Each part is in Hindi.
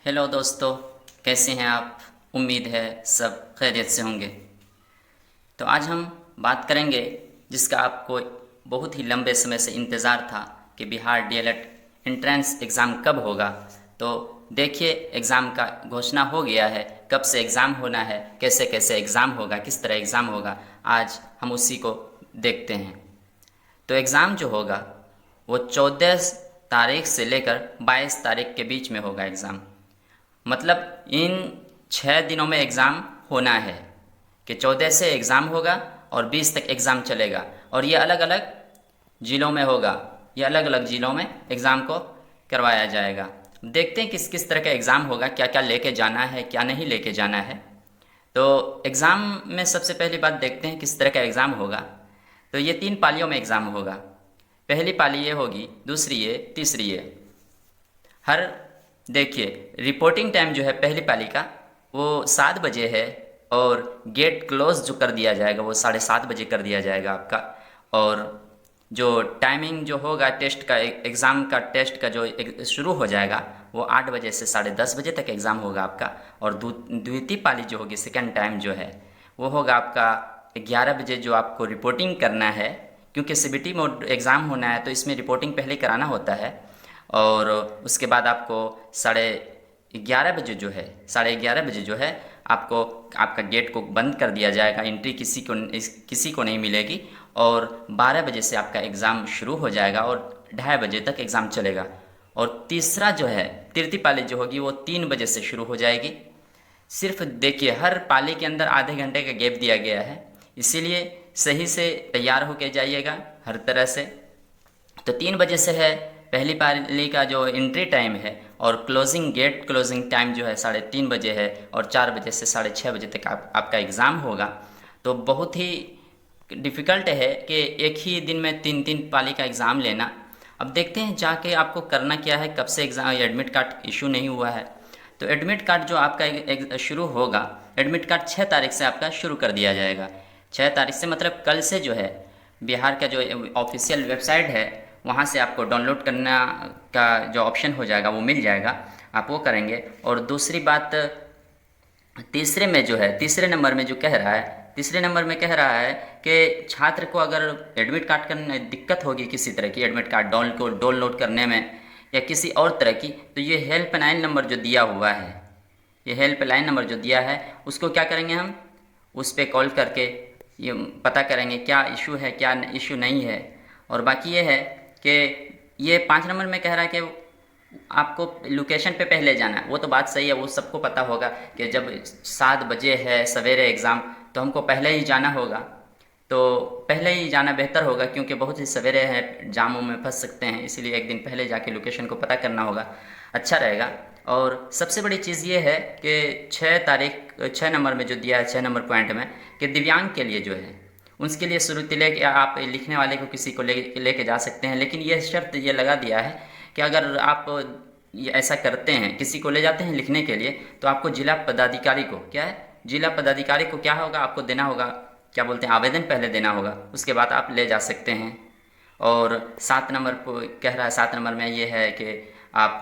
हेलो दोस्तों, कैसे हैं आप। उम्मीद है सब खैरियत से होंगे। तो आज हम बात करेंगे जिसका आपको बहुत ही लंबे समय से इंतज़ार था कि बिहार डीएलएड एंट्रेंस एग्ज़ाम कब होगा। तो देखिए, एग्ज़ाम का घोषणा हो गया है। कब से एग्ज़ाम होना है, कैसे कैसे एग्ज़ाम होगा, किस तरह एग्ज़ाम होगा, आज हम उसी को देखते हैं। तो एग्ज़ाम जो होगा वो 14 तारीख से लेकर 22 तारीख के बीच में होगा एग्ज़ाम। मतलब इन 6 दिनों में एग्ज़ाम होना है कि 14 से एग्ज़ाम होगा और 20 तक एग्ज़ाम चलेगा। और ये अलग अलग ज़िलों में होगा, ये अलग अलग ज़िलों में एग्ज़ाम को करवाया जाएगा। देखते हैं किस किस तरह का एग्ज़ाम होगा, क्या क्या लेके जाना है, क्या नहीं लेके जाना है। तो एग्ज़ाम में सबसे पहली बात देखते हैं किस तरह का एग्ज़ाम होगा। तो ये 3 पालियों में एग्ज़ाम होगा। पहली पाली ये होगी, दूसरी ये, तीसरी ये। हर देखिए, रिपोर्टिंग टाइम जो है पहली पाली का वो 7 बजे है। और गेट क्लोज जो कर दिया जाएगा वो 7:30 बजे कर दिया जाएगा आपका। और जो टाइमिंग जो होगा टेस्ट का, एग्ज़ाम का टेस्ट का जो शुरू हो जाएगा वो 8 बजे से 10:30 बजे तक एग्ज़ाम होगा आपका। और द्वितीय पाली जो होगी, सेकेंड टाइम जो है वो होगा आपका 11 बजे, जो आपको रिपोर्टिंग करना है। क्योंकि सीबीटी मोड एग्ज़ाम होना है तो इसमें रिपोर्टिंग पहले कराना होता है। और उसके बाद आपको 11:30 बजे जो है, 11:30 बजे जो है आपको आपका गेट को बंद कर दिया जाएगा। एंट्री किसी को नहीं मिलेगी। और 12 बजे से आपका एग्ज़ाम शुरू हो जाएगा और 2:30 बजे तक एग्ज़ाम चलेगा। और तीसरा जो है, तृतीय पाली जो होगी वो 3 बजे से शुरू हो जाएगी। सिर्फ देखिए, हर पाली के अंदर आधे घंटे का गैप दिया गया है, इसीलिए सही से तैयार होके जाइएगा हर तरह से। तो 3 बजे से है पहली पाली का जो एंट्री टाइम है। और गेट क्लोजिंग टाइम जो है 3:30 बजे है। और 4 बजे से 6:30 बजे तक आपका एग्ज़ाम होगा। तो बहुत ही डिफ़िकल्ट है कि एक ही दिन में 3 3 पाली का एग्ज़ाम लेना। अब देखते हैं जाके आपको करना क्या है, कब से एग्ज़ाम, एडमिट कार्ड इशू नहीं हुआ है। तो एडमिट कार्ड जो आपका शुरू होगा, एडमिट कार्ड 6 तारीख से आपका शुरू कर दिया जाएगा। 6 तारीख से मतलब कल से जो है बिहार का जो ऑफिशियल वेबसाइट है वहाँ से आपको डाउनलोड करना का जो ऑप्शन हो जाएगा वो मिल जाएगा, आप वो करेंगे। और दूसरी बात, तीसरे में जो है, तीसरे नंबर में जो कह रहा है, तीसरे नंबर में कह रहा है कि छात्र को अगर एडमिट कार्ड करने दिक्कत होगी, किसी तरह की एडमिट कार्ड डाउनलोड करने में या किसी और तरह की, तो ये हेल्पलाइन नंबर जो दिया हुआ है, ये हेल्पलाइन नंबर जो दिया है उसको क्या करेंगे हम, उस पर कॉल करके ये पता करेंगे क्या इशू है, क्या इशू नहीं है। और बाकी ये है कि ये 5 नंबर में कह रहा है कि आपको लोकेशन पे पहले जाना है। वो तो बात सही है, वो सबको पता होगा कि जब 7 बजे है सवेरे एग्ज़ाम तो हमको पहले ही जाना होगा। तो पहले ही जाना बेहतर होगा, क्योंकि बहुत ही सवेरे है, जामों में फंस सकते हैं, इसीलिए एक दिन पहले जाके लोकेशन को पता करना होगा, अच्छा रहेगा। और सबसे बड़ी चीज़ ये है कि 6 नंबर में जो दिया है, 6 नंबर पॉइंट में, कि दिव्यांग के लिए जो है उसके लिए शुरुआती लेके आप लिखने वाले को किसी को लेके जा सकते हैं। लेकिन ये शर्त ये लगा दिया है कि अगर आप ये ऐसा करते हैं, किसी को ले जाते हैं लिखने के लिए, तो आपको जिला पदाधिकारी को, क्या है, जिला पदाधिकारी को क्या होगा, आपको देना होगा, क्या बोलते हैं, आवेदन पहले देना होगा, उसके बाद आप ले जा सकते हैं। और 7 नंबर को कह रहा है, 7 नंबर में ये है कि आप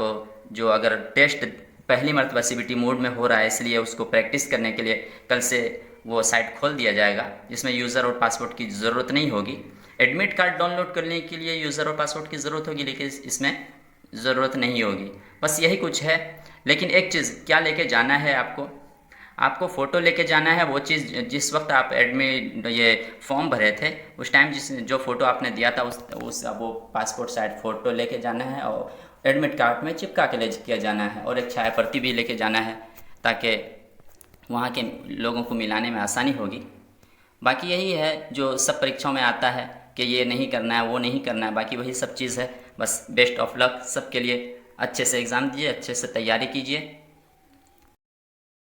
जो अगर टेस्ट पहली मरतबा सीबीटी मोड में हो रहा है, इसलिए उसको प्रैक्टिस करने के लिए कल से वो साइट खोल दिया जाएगा, जिसमें यूज़र और पासवर्ड की ज़रूरत नहीं होगी। एडमिट कार्ड डाउनलोड करने के लिए यूज़र और पासवर्ड की ज़रूरत होगी, लेकिन इसमें ज़रूरत नहीं होगी। बस यही कुछ है। लेकिन एक चीज़, क्या लेके जाना है आपको, आपको फ़ोटो लेके जाना है। वो चीज़ जिस वक्त आप एडमिट ये फॉर्म भरे थे उस टाइम जो फ़ोटो आपने दिया था उस वो पासपोर्ट साइज फ़ोटो लेके जाना है और एडमिट कार्ड में चिपका के लेके जाना है। और एक छाया प्रति भी लेके जाना है, ताकि वहाँ के लोगों को मिलाने में आसानी होगी। बाकी यही है जो सब परीक्षाओं में आता है कि ये नहीं करना है, वो नहीं करना है, बाकी वही सब चीज़ है। बस बेस्ट ऑफ लक सबके लिए। अच्छे से एग्ज़ाम दीजिए, अच्छे से तैयारी कीजिए।